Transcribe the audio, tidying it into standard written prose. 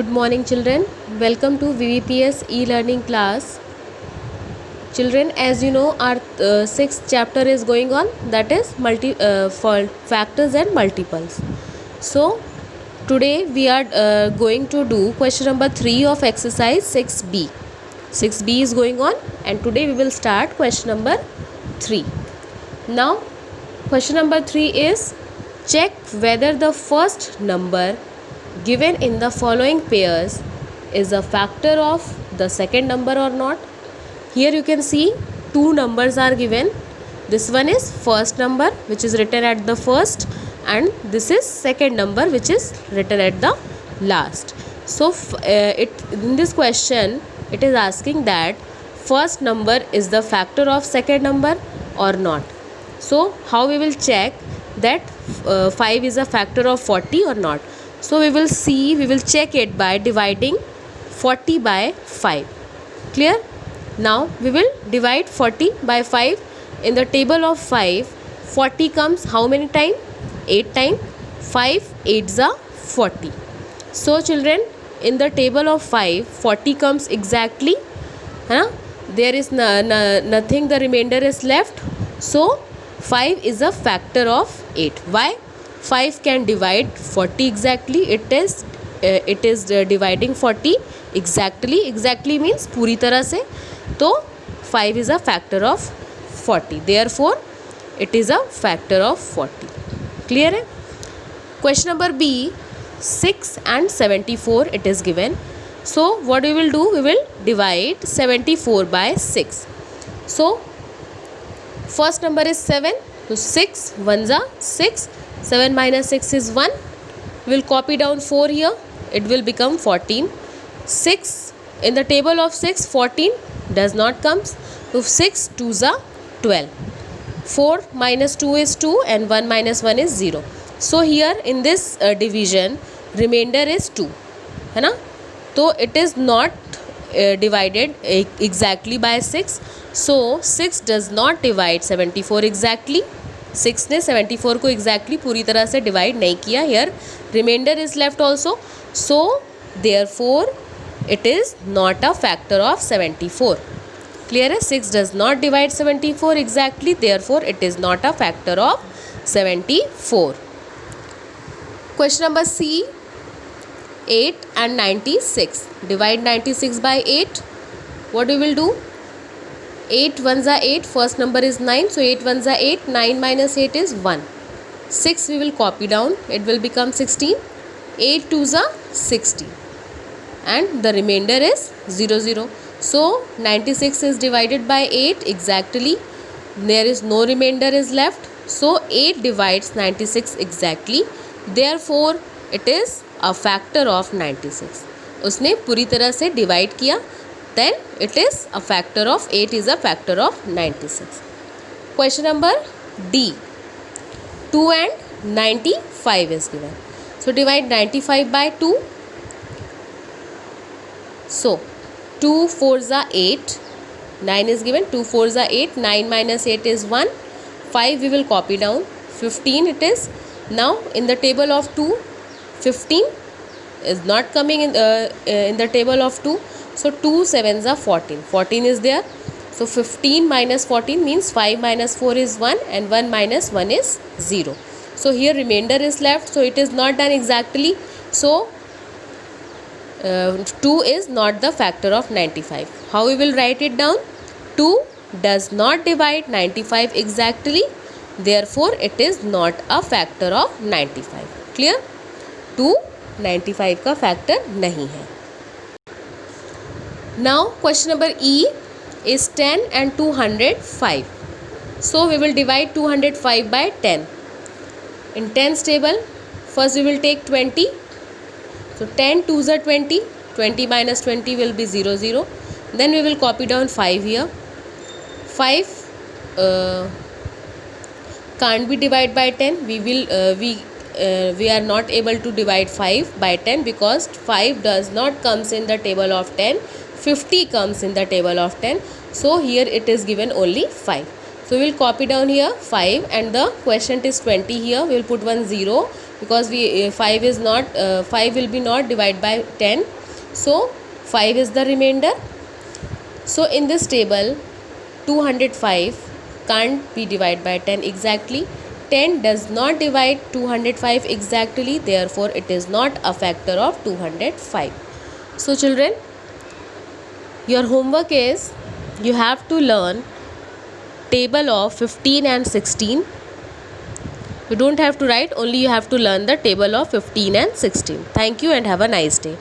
Good morning children. Welcome to VVPS e-learning class. Children, as you know, our sixth chapter is going on, that is factors and multiples. So today we are going to do question number 3 of exercise 6b. 6b is going on and today we will start question number 3. Now question number 3 is check whether the first number given in the following pairs is a factor of the second number or not. Here you can see two numbers are given. This one is first number which is written at the first, and this is second number which is written at the last. So in this question it is asking that first number is the factor of second number or not. So how we will check that 5 is a factor of 40 or not? So we will check it by dividing 40 by 5. Clear? Now we will divide 40 by 5. In the table of 5, 40 comes how many times? 8 times. 5 8s are 40. So children, in the table of 5, 40 comes exactly. There is nothing, the remainder is left. So 5 is a factor of 8. Why? 5 can divide 40 exactly. It is dividing 40 exactly. Exactly means पूरी तरह से. तो 5 is a factor of 40. Therefore, it is a factor of 40. Clear है? Question number B, 6 and 74 it is given. So what we will do? We will divide 74 by 6. So first number is 7. So 6 1s are 6. 7 minus 6 is 1. We will copy down 4 here. It will become 14. 6 in the table of 6, 14 does not come. So 6 2s are 12. 4 minus 2 is 2 and 1 minus 1 is 0. So here in this division remainder is 2. है ना? तो it is not divided exactly by 6. So 6 does not divide 74 exactly. 6 ने 74 को exactly पूरी तरह से divide नहीं किया. Here remainder is left also. So therefore it is not a factor of 74. Clear है? 6 does not divide 74 exactly. Therefore it is not a factor of 74. Question number C, 8 and 96. Divide 96 by 8. What we will do? 8 1s are 8. First number is 9. So 8 1s are 8. 9 minus 8 is 1. 6 we will copy down. It will become 16. 8 2s are 60. And the remainder is 0 0. So 96 is divided by 8 exactly. There is no remainder is left. So 8 divides 96 exactly. Therefore it is a factor of 96. उसने पूरी तरह से divide किया. Then it is a factor of 8 is a factor of 96. Question number D, 2 and 95 is given. So divide 95 by 2. So 2 4s are 8. 9 is given. 2 4s are 8. 9 minus 8 is 1. 5 we will copy down. 15 it is. Now in the table of 2, 15 is not coming in the table of 2. So 2 7s are 14. 14 is there. So 15 minus 14 means 5 minus 4 is 1 and 1 minus 1 is 0. So here remainder is left. So it is not done exactly. So 2 is not the factor of 95. How we will write it down? 2 does not divide 95 exactly. Therefore it is not a factor of 95. Clear? 2 95 का factor नहीं है. Now question number E is 10 and 205. So we will divide 205 by 10. In 10's table, first we will take 20. So 10 2s are 20. 20 minus 20 will be 0 0. Then we will copy down 5 here. 5 can't be divided by 10. We are not able to divide 5 by 10 because 5 does not comes in the table of 10. 50 comes in the table of 10. So here it is given only 5. So we will copy down here 5 and the quotient is 20 here. We will put 1 0. because we 5 will be not divided by 10, so 5 is the remainder. So in this table 205 can't be divided by 10 exactly. 10 does not divide 205 exactly, therefore it is not a factor of 205. So children, your homework is you have to learn table of 15 and 16. You don't have to write, only you have to learn the table of 15 and 16. Thank you and have a nice day.